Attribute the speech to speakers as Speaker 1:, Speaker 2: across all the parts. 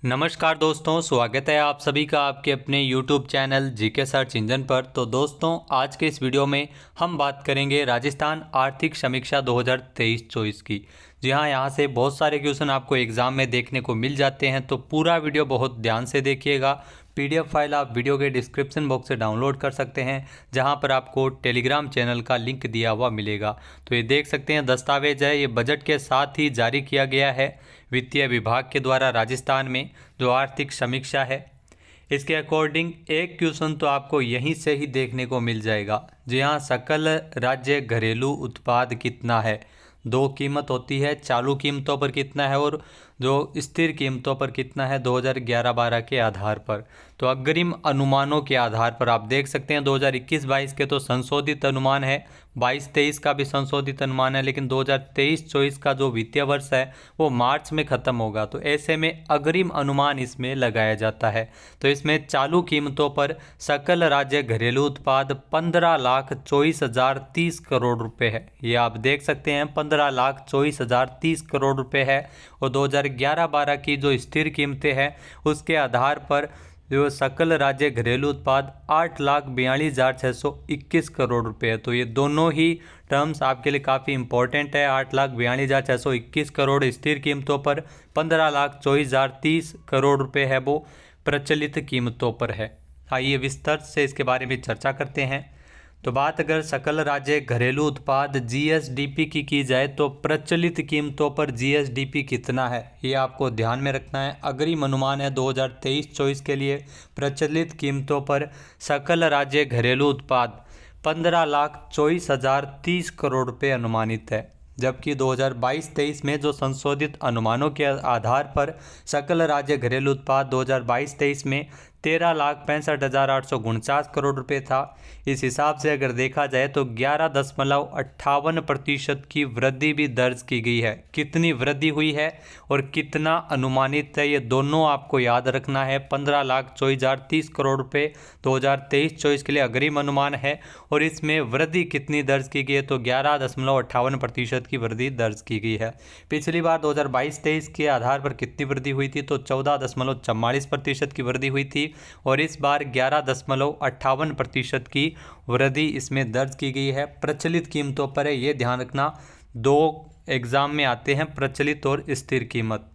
Speaker 1: नमस्कार दोस्तों, स्वागत है आप सभी का आपके अपने YouTube channel GK search engine पर। तो दोस्तों, आज के इस वीडियो में हम बात करेंगे राजस्थान आर्थिक समीक्षा 2023-24 की। जी हाँ, यहाँ से बहुत सारे क्वेश्चन आपको एग्ज़ाम में देखने को मिल जाते हैं, तो पूरा वीडियो बहुत ध्यान से देखिएगा। PDF फाइल आप वीडियो के डिस्क्रिप्शन बॉक्स से डाउनलोड कर सकते हैं, जहाँ पर आपको टेलीग्राम चैनल का लिंक दिया हुआ मिलेगा। तो ये देख सकते हैं, दस्तावेज है, ये बजट के साथ ही जारी किया गया है वित्तीय विभाग के द्वारा राजस्थान में जो आर्थिक समीक्षा है। इसके अकॉर्डिंग एक क्वेश्चन तो आपको यहीं से ही देखने को मिल जाएगा। जी हाँ, सकल राज्य घरेलू उत्पाद कितना है। दो कीमत होती है, चालू कीमतों पर कितना है और जो स्थिर कीमतों पर कितना है 2011-12 के आधार पर। तो अग्रिम अनुमानों के आधार पर आप देख सकते हैं 2021-22 के तो संशोधित अनुमान है, 22-23 का भी संशोधित अनुमान है, लेकिन 2023-24 का जो वित्तीय वर्ष है वो मार्च में ख़त्म होगा। तो ऐसे में अग्रिम अनुमान इसमें लगाया जाता है। तो इसमें चालू कीमतों पर सकल राज्य घरेलू उत्पाद 15,24,030 करोड़ रुपए है। ये आप देख सकते हैं 15,24,030 करोड़ रुपए है। और 2011-12 की जो स्थिर कीमतें हैं उसके आधार पर जो सकल राज्य घरेलू उत्पाद 8,42,621 करोड़ रुपए है। तो ये दोनों ही टर्म्स आपके लिए काफ़ी इंपॉर्टेंट है। 8,42,621 करोड़ स्थिर कीमतों पर, 15,24,030 करोड़ रुपए है वो प्रचलित कीमतों पर है। आइए विस्तार से इसके बारे में चर्चा करते हैं। तो बात अगर सकल राज्य घरेलू उत्पाद जीएसडीपी की जाए तो प्रचलित कीमतों पर जीएसडीपी कितना है ये आपको ध्यान में रखना है। अग्रिम अनुमान है 2023-24 के लिए प्रचलित कीमतों पर सकल राज्य घरेलू उत्पाद 15,24,030 करोड़ रुपये अनुमानित है। जबकि 2022-23 में जो संशोधित अनुमानों के आधार पर सकल राज्य घरेलू उत्पाद 2022-23 में 13,65,849 करोड़ रुपए था। इस हिसाब से अगर देखा जाए तो 11.58% की वृद्धि भी दर्ज की गई है। कितनी वृद्धि हुई है और कितना अनुमानित है ये दोनों आपको याद रखना है। 15,24,030 करोड़ रुपए 2023-24 के लिए अग्रिम अनुमान है और इसमें वृद्धि कितनी दर्ज की गई है तो 11.58% की वृद्धि दर्ज की गई है। पिछली बार 2022-23 के आधार पर कितनी वृद्धि हुई थी तो 14.44% की वृद्धि हुई थी और इस बार 11.58% की वृद्धि इसमें दर्ज की गई है। प्रचलित कीमतों पर है, ये ध्यान रखना। दो एग्जाम में आते हैं, प्रचलित और स्थिर कीमत।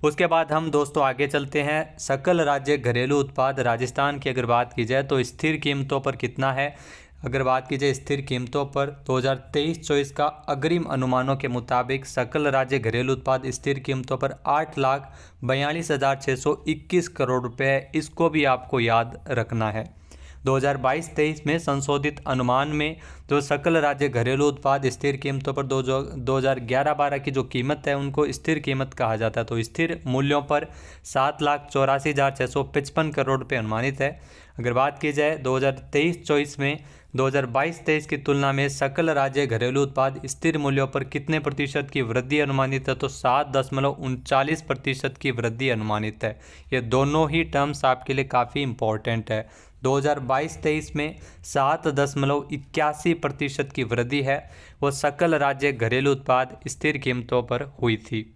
Speaker 1: उसके बाद हम दोस्तों आगे चलते हैं। सकल राज्य घरेलू उत्पाद राजस्थान की अगर बात की जाए तो स्थिर कीमतों पर कितना है। अगर बात की जाए स्थिर कीमतों पर 2023-24 का अग्रिम अनुमानों के मुताबिक सकल राज्य घरेलू उत्पाद स्थिर कीमतों पर 8,42,621 करोड़ रुपए है। इसको भी आपको याद रखना है। 2022-23 में संशोधित अनुमान में जो सकल राज्य घरेलू उत्पाद स्थिर कीमतों पर 2011-12 की जो कीमत है उनको स्थिर कीमत कहा जाता है। तो स्थिर मूल्यों पर 7,84,655 करोड़ रुपये अनुमानित है। अगर बात की जाए 2023-24 में 2022-23 की तुलना में सकल राज्य घरेलू उत्पाद स्थिर मूल्यों पर कितने प्रतिशत की वृद्धि अनुमानित है तो 7.39% की वृद्धि अनुमानित है। ये दोनों ही टर्म्स आपके लिए काफ़ी इंपॉर्टेंट है। 2022-23 में 7.81% की वृद्धि है वो सकल राज्य घरेलू उत्पाद स्थिर कीमतों पर हुई थी।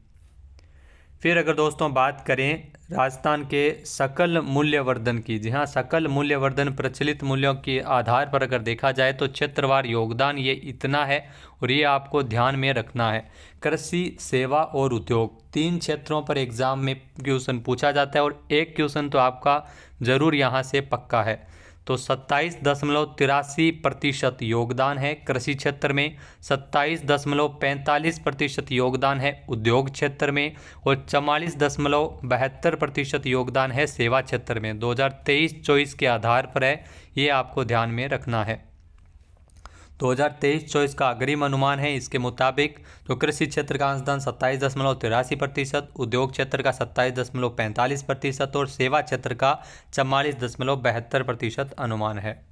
Speaker 1: फिर अगर दोस्तों बात करें राजस्थान के सकल मूल्यवर्धन की, जी हाँ, सकल मूल्यवर्धन प्रचलित मूल्यों के आधार पर अगर देखा जाए तो क्षेत्रवार योगदान ये इतना है और ये आपको ध्यान में रखना है। कृषि, सेवा और उद्योग, 3 क्षेत्रों पर एग्जाम में क्वेश्चन पूछा जाता है और एक क्वेश्चन तो आपका ज़रूर यहाँ से पक्का है। तो 27.83% योगदान है कृषि क्षेत्र में, 27.45% योगदान है उद्योग क्षेत्र में और 44.72% योगदान है सेवा क्षेत्र में। 2023-24 के आधार पर है, ये आपको ध्यान में रखना है। 2023-24 का अग्रिम अनुमान है इसके मुताबिक तो कृषि क्षेत्र का अंशदान 27.83%, उद्योग क्षेत्र का 27.45% और सेवा क्षेत्र का 44.72% अनुमान है।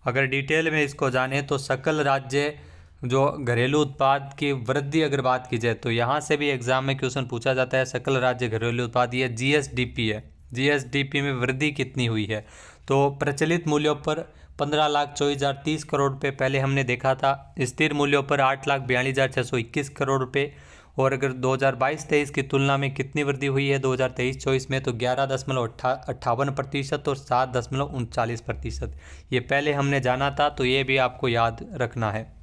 Speaker 1: अगर डिटेल में इसको जाने तो सकल राज्य जो घरेलू उत्पाद की वृद्धि अगर बात की जाए तो यहाँ से भी एग्जाम में क्वेश्चन पूछा जाता है। सकल राज्य घरेलू उत्पाद ये जीएसडीपी है, जीएसडीपी में वृद्धि कितनी हुई है तो प्रचलित मूल्यों पर 15,24,030 करोड़ रुपये पहले हमने देखा था, स्थिर मूल्यों पर 8,42,621 करोड़ रुपये और अगर 2022-23 की तुलना में कितनी वृद्धि हुई है 2023-24 में, तो 11.58% और 7.39%। ये पहले हमने जाना था, तो ये भी आपको याद रखना है।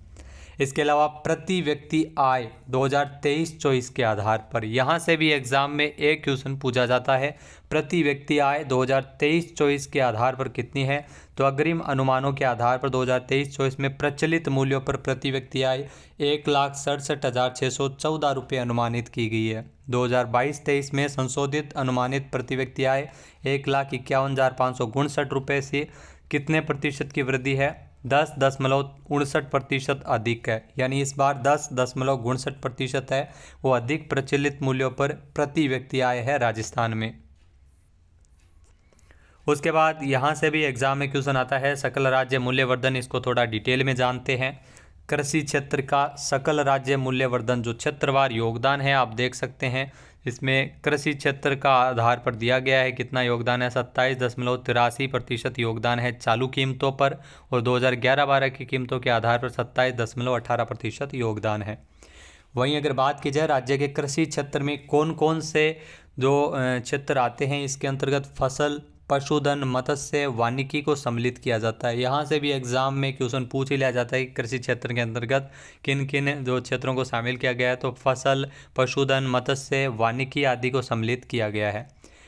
Speaker 1: इसके अलावा प्रति व्यक्ति आय 2023-24 के आधार पर, यहाँ से भी एग्जाम में एक क्वेश्चन पूछा जाता है, प्रति व्यक्ति आय 2023-24 के आधार पर कितनी है। तो अग्रिम अनुमानों के आधार पर 2023-24 में प्रचलित मूल्यों पर प्रति व्यक्ति आय 1,67,614 रुपये अनुमानित की गई है। 2022-23 में संशोधित अनुमानित प्रति व्यक्ति आय 1,51,559 रुपये से कितने प्रतिशत की वृद्धि है, 10.59% अधिक है। यानी इस बार 10.59% है, वो अधिक प्रचलित मूल्यों पर प्रति व्यक्ति आय है राजस्थान में। उसके बाद यहाँ से भी एग्जाम में क्वेश्चन आता है सकल राज्य मूल्यवर्धन, इसको थोड़ा डिटेल में जानते हैं। कृषि क्षेत्र का सकल राज्य मूल्यवर्धन जो क्षेत्रवार योगदान है, आप देख सकते हैं इसमें कृषि क्षेत्र का आधार पर दिया गया है कितना योगदान है, 27.83% योगदान है चालू कीमतों पर, और 2011-12 की कीमतों के आधार पर 27.18% योगदान है। वहीं अगर बात की जाए राज्य के कृषि क्षेत्र में कौन कौन से जो क्षेत्र आते हैं, इसके अंतर्गत फसल, पशुधन, मत्स्य, वानिकी को सम्मिलित किया जाता है। यहाँ से भी एग्जाम में क्वेश्चन पूछ ही लिया जाता है कि कृषि क्षेत्र के अंतर्गत किन किन जो क्षेत्रों को शामिल किया गया है, तो फसल, पशुधन, मत्स्य, वानिकी आदि को सम्मिलित किया गया है।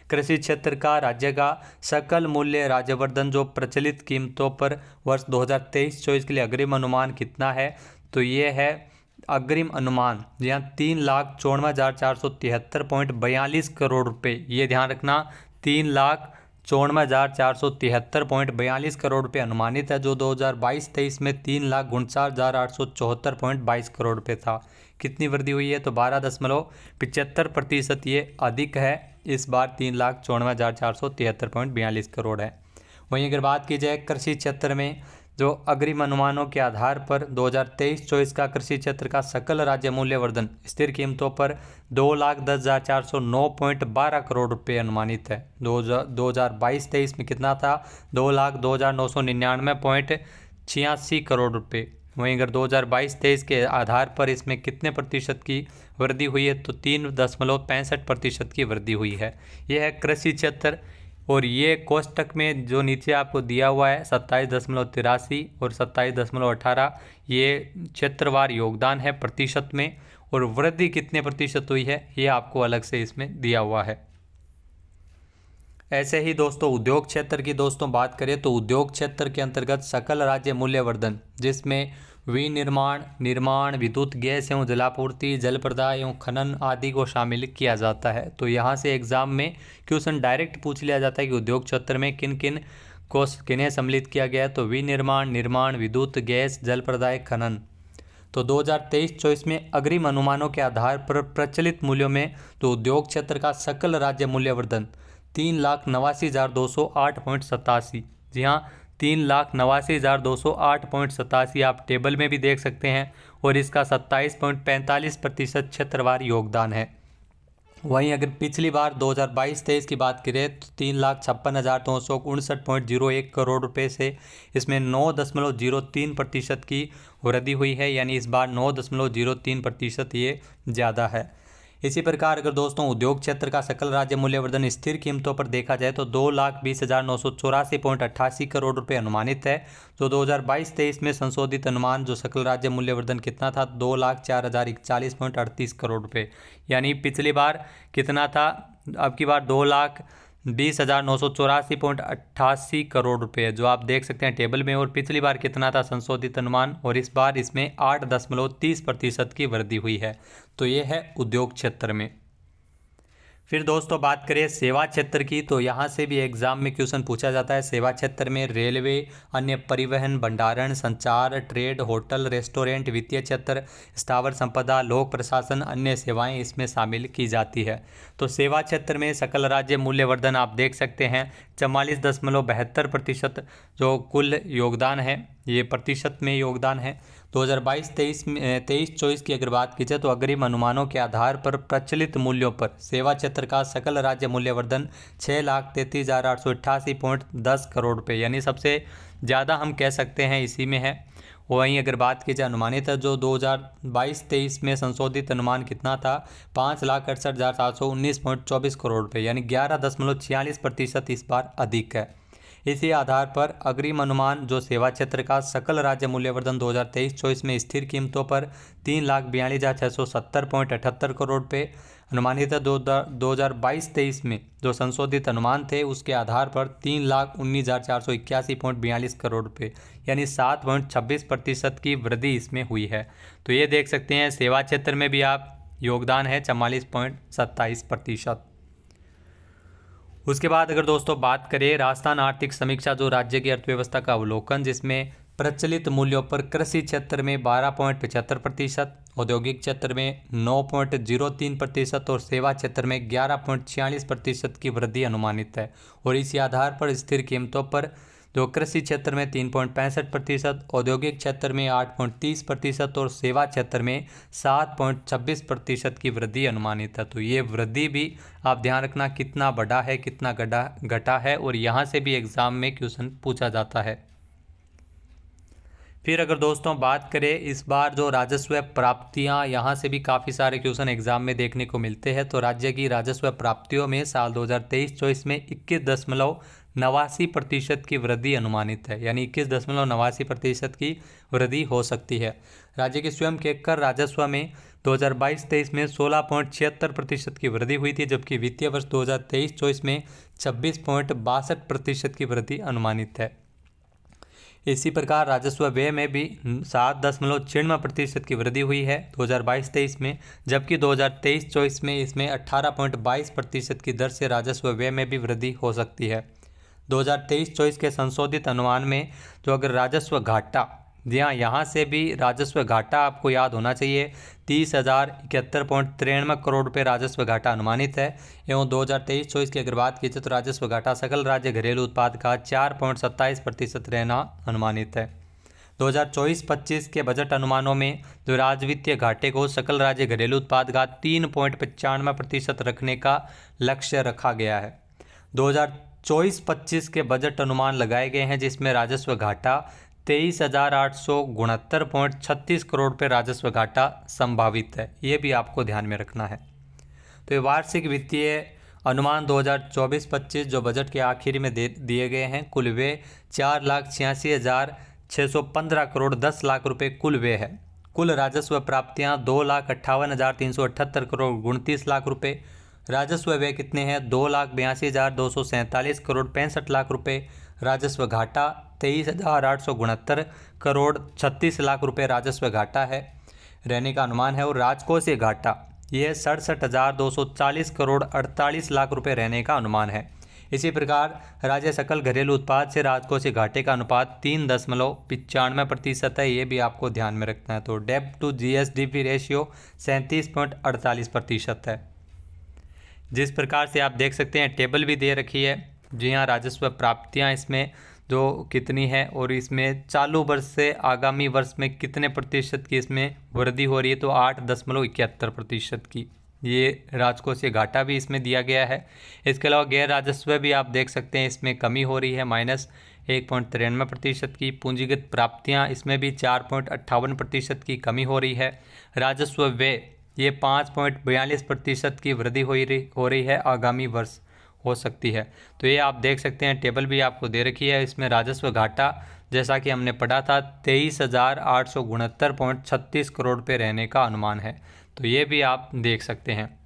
Speaker 1: कृषि क्षेत्र का राज्य का सकल मूल्य राज्यवर्धन जो प्रचलित कीमतों पर वर्ष 2023-24 के लिए अग्रिम अनुमान कितना है, तो ये है अग्रिम अनुमान यहाँ 3,54,473.42 करोड़ रुपये। ये ध्यान रखना, 3,54,473.42 करोड़ रुपये अनुमानित है, जो 2022-23 में 3,49,874.22 करोड़ रुपये था। कितनी वृद्धि हुई है, तो 12.75% ये अधिक है, इस बार 3,54,473.42 करोड़ है। वहीं अगर बात की जाए कृषि क्षेत्र में जो अग्रिम अनुमानों के आधार पर 2023-24 का कृषि क्षेत्र का सकल राज्य मूल्यवर्धन स्थिर कीमतों पर 2,10,409.12 करोड़ रुपये अनुमानित है। 2022-23 में कितना था, 2,02,999.86 करोड़ रुपये। वहीं अगर 2022-23 के आधार पर इसमें कितने प्रतिशत की वृद्धि हुई है, तो 3.65% की वृद्धि हुई है। यह है कृषि क्षेत्र, और ये कोष्टक में जो नीचे आपको दिया हुआ है 27.83 और 27.18, ये क्षेत्रवार योगदान है प्रतिशत में, और वृद्धि कितने प्रतिशत हुई है ये आपको अलग से इसमें दिया हुआ है। ऐसे ही दोस्तों उद्योग क्षेत्र की दोस्तों बात करें, तो उद्योग क्षेत्र के अंतर्गत सकल राज्य मूल्यवर्धन जिसमें विनिर्माण, निर्माण, विद्युत, गैस एवं जलापूर्ति, जल प्रदाय एवं खनन आदि को शामिल किया जाता है। तो यहाँ से एग्जाम में क्वेश्चन डायरेक्ट पूछ लिया जाता है कि उद्योग क्षेत्र में किन किन को किन्हें सम्मिलित किया गया है, तो विनिर्माण, निर्माण, विद्युत, गैस, जल प्रदाय, खनन। तो 2023-24 में अग्रिम अनुमानों के आधार पर प्रचलित मूल्यों में तो उद्योग क्षेत्र का सकल राज्य मूल्यवर्धन 3,89,208.87, जी हाँ 3,89,208.87 आप टेबल में भी देख सकते हैं, और इसका 27.45% क्षेत्रवार योगदान है। वहीं अगर पिछली बार 2022-23 की बात करें तो 3,56,259.01 करोड़ रुपए से इसमें 9.03% की वृद्धि हुई है, यानी इस बार 9.03% ये ज़्यादा है। इसी प्रकार अगर दोस्तों उद्योग क्षेत्र का सकल राज्य मूल्यवर्धन स्थिर कीमतों पर देखा जाए तो 2,20,984.88 करोड़ रुपए अनुमानित है। जो 2022-23 में संशोधित अनुमान जो सकल राज्य मूल्यवर्धन कितना था, 2,04,041.38 करोड़ रुपए, यानी पिछली बार कितना था, अब की बार 2,20,984.88 करोड़ रुपए, जो आप देख सकते हैं टेबल में, और पिछली बार कितना था संशोधित अनुमान, और इस बार इसमें 8.30% की वृद्धि हुई है। तो ये है उद्योग क्षेत्र में। फिर दोस्तों बात करें सेवा क्षेत्र की, तो यहाँ से भी एग्जाम में क्वेश्चन पूछा जाता है। सेवा क्षेत्र में रेलवे, अन्य परिवहन, भंडारण, संचार, ट्रेड, होटल, रेस्टोरेंट, वित्तीय क्षेत्र, स्थावर संपदा, लोक प्रशासन, अन्य सेवाएं इसमें शामिल की जाती है। तो सेवा क्षेत्र में सकल राज्य मूल्यवर्धन आप देख सकते हैं 44.72% जो कुल योगदान है, ये प्रतिशत में योगदान है। 2022-23 की अगर बात की जाए तो अग्रिम अनुमानों के आधार पर प्रचलित मूल्यों पर सेवा क्षेत्र का सकल राज्य मूल्यवर्धन 6,33,888.10 करोड़ रुपये, यानी सबसे ज़्यादा हम कह सकते हैं इसी में है। वहीं अगर बात की जाए अनुमानित जो 2022-23 में संशोधित अनुमान कितना था, 5,68,719.24 करोड़ रुपये, यानी 11.46% इस बार अधिक है। इसी आधार पर अग्रिम अनुमान जो सेवा क्षेत्र का सकल राज्य मूल्यवर्धन 2023-24 में स्थिर कीमतों पर 3,42,670.78 करोड़ रुपये, अनुमानित 2022-23 में जो संशोधित अनुमान थे उसके आधार पर 3,19,481.42 करोड़ रुपये, यानी 7.26% की वृद्धि इसमें हुई है। तो ये देख सकते हैं सेवा क्षेत्र में भी आप योगदान है 44.27%। उसके बाद अगर दोस्तों बात करें राजस्थान आर्थिक समीक्षा जो राज्य की अर्थव्यवस्था का अवलोकन, जिसमें प्रचलित मूल्यों पर कृषि क्षेत्र में 12.75%, औद्योगिक क्षेत्र में 9.03% और सेवा क्षेत्र में 11.46% की वृद्धि अनुमानित है। और इसी आधार पर स्थिर कीमतों पर जो कृषि क्षेत्र में 3.65%, औद्योगिक क्षेत्र में 8.30% और सेवा क्षेत्र में 7.26% की वृद्धि अनुमानित है। तो ये वृद्धि भी आप ध्यान रखना कितना बढ़ा है, कितना घटा है, और यहाँ से भी एग्ज़ाम में क्वेश्चन पूछा जाता है। फिर अगर दोस्तों बात करें इस बार जो राजस्व प्राप्तियां, यहाँ से भी काफ़ी सारे क्वेश्चन एग्जाम में देखने को मिलते हैं। तो राज्य की राजस्व प्राप्तियों में साल 2023-24 में 21.89% की वृद्धि अनुमानित है, यानी 21.89% की वृद्धि हो सकती है। राज्य के स्वयं के कर राजस्व में 2022-23 में 16.76% की वृद्धि हुई थी, जबकि वित्तीय वर्ष 2023-24 में 26.62% की वृद्धि अनुमानित है। इसी प्रकार राजस्व व्यय में भी 7.96% की वृद्धि हुई है 2022-23 में, जबकि 2023-24 में इसमें 18.22% की दर से राजस्व व्यय में भी वृद्धि हो सकती है। 2023-24 के संशोधित अनुमान में जो अगर राजस्व घाटा, जी हाँ, यहाँ से भी राजस्व घाटा आपको याद होना चाहिए, 30,071.93 करोड़ रुपये राजस्व घाटा अनुमानित है। एवं 2023-24 की अगर बात की जाए तो राजस्व घाटा सकल राज्य घरेलू उत्पाद का 4.27% रहना अनुमानित है। 2024-25 के बजट अनुमानों में जो राजवित्तीय घाटे को सकल राज्य घरेलू उत्पाद का 3.95% रखने का लक्ष्य रखा गया है। 2024-25 के बजट अनुमान लगाए गए हैं, जिसमें राजस्व घाटा 23,869.36 करोड़ रुपये राजस्व घाटा संभावित है। ये भी आपको ध्यान में रखना है। तो ये वार्षिक वित्तीय अनुमान 2024-25 जो बजट के आखिर में दिए गए हैं, कुल व्यय 4,86,615 करोड़ 10 लाख रुपये कुल व्यय है। कुल राजस्व प्राप्तियाँ 2,58,378 करोड़ 29 लाख रुपये। राजस्व व्यय कितने हैं? 2,82,247 करोड़ 65 लाख रुपये। राजस्व घाटा 23,869 करोड़ 36 लाख रुपये राजस्व घाटा है रहने का अनुमान है। और राजकोषीय घाटा यह 67,240 करोड़ 48 लाख रुपये रहने का अनुमान है। इसी प्रकार राज्य सकल घरेलू उत्पाद से राजकोषीय घाटे का अनुपात 3.95% है। ये भी आपको ध्यान में रखना है। तो डेब्ट टू जीएसडीपी रेशियो 37.48% है। जिस प्रकार से आप देख सकते हैं टेबल भी दे रखी है। जी हाँ, राजस्व प्राप्तियाँ इसमें जो कितनी है और इसमें चालू वर्ष से आगामी वर्ष में कितने प्रतिशत की इसमें वृद्धि हो रही है, तो 8.71% की ये राजकोषीय घाटा भी इसमें दिया गया है। इसके अलावा गैर राजस्व भी आप देख सकते हैं, इसमें कमी हो रही है -1.93% की। पूंजीगत प्राप्तियां इसमें भी 4.58% की कमी हो रही है। राजस्व व्यय ये 5.42% की वृद्धि हो रही है आगामी वर्ष हो सकती है। तो ये आप देख सकते हैं टेबल भी आपको दे रखी है। इसमें राजस्व घाटा जैसा कि हमने पढ़ा था 23,869.36 करोड़ रुपये रहने का अनुमान है। तो ये भी आप देख सकते हैं।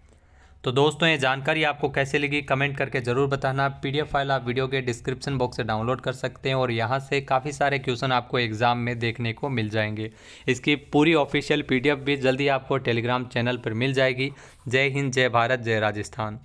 Speaker 1: तो दोस्तों ये जानकारी आपको कैसे लगी कमेंट करके ज़रूर बताना। पीडीएफ फाइल आप वीडियो के डिस्क्रिप्शन बॉक्स से डाउनलोड कर सकते हैं और यहाँ से काफ़ी सारे क्वेश्चन आपको एग्जाम में देखने को मिल जाएंगे। इसकी पूरी ऑफिशियल पीडीएफ भी जल्दी आपको टेलीग्राम चैनल पर मिल जाएगी। जय हिंद, जय भारत, जय राजस्थान।